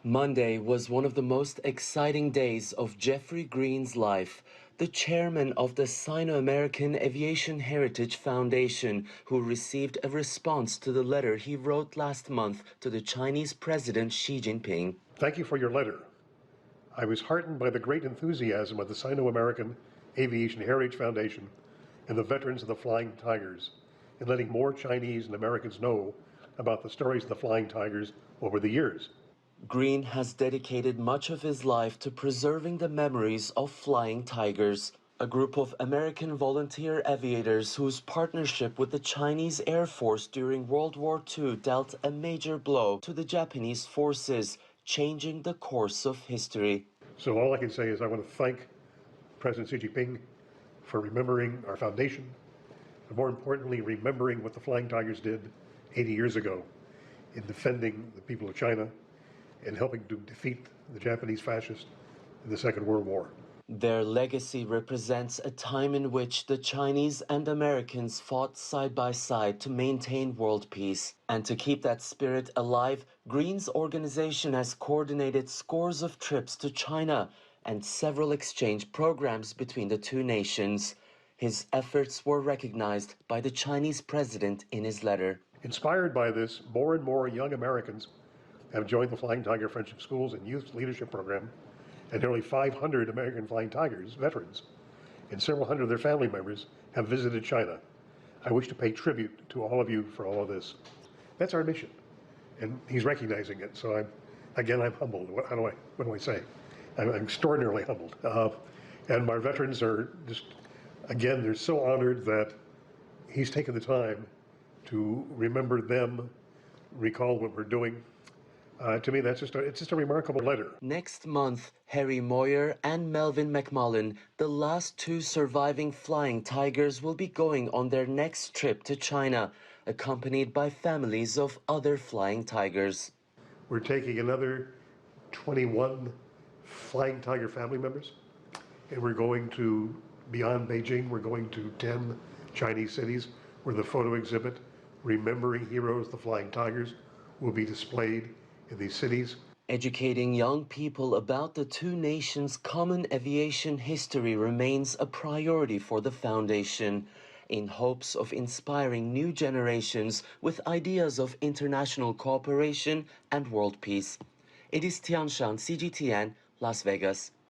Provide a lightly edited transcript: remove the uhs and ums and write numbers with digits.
Monday was one of the most exciting days of Jeffrey Greene's life, the chairman of the Sino-American Aviation Heritage Foundation, who received a response to the letter he wrote last month to the Chinese President Xi Jinping. Thank you for your letter. I was heartened by the great enthusiasm of the Sino-American Aviation Heritage Foundation and the veterans of the Flying Tigers in letting more Chinese and Americans know about the stories of the Flying Tigers over the years. Greene has dedicated much of his life to preserving the memories of Flying Tigers, a group of American volunteer aviators whose partnership with the Chinese Air Force during World War II dealt a major blow to the Japanese forces, changing the course of history. So all I can say is I want to thank President Xi Jinping for remembering our foundation, and more importantly, remembering what the Flying Tigers did 80 years ago in defending the people of China and helping to defeat the Japanese fascists in the Second World War. Their legacy represents a time in which the Chinese and Americans fought side by side to maintain world peace. And to keep that spirit alive, Greene's organization has coordinated scores of trips to China and several exchange programs between the two nations. His efforts were recognized by the Chinese president in his letter. Inspired by this, more and more young Americans have joined the Flying Tiger Friendship Schools and Youth Leadership Program, and nearly 500 American Flying Tigers veterans and several hundred of their family members have visited China. I wish to pay tribute to all of you for all of this. That's our mission, and he's recognizing it. So I'm humbled. What do I say? I'm extraordinarily humbled. And my veterans are just, again, they're so honored that he's taken the time to remember them, recall what we're doing. To me, it's just a remarkable letter. Next month, Harry Moyer and Melvin McMullen, the last two surviving Flying Tigers, will be going on their next trip to China, accompanied by families of other Flying Tigers. We're taking another 21 Flying Tiger family members, and we're going to, beyond Beijing, we're going to 10 Chinese cities where the photo exhibit, Remembering Heroes, the Flying Tigers, will be displayed in these cities. Educating young people about the two nations' common aviation history remains a priority for the foundation, in hopes of inspiring new generations with ideas of international cooperation and world peace. Ediz Tiyansan, CGTN, Las Vegas.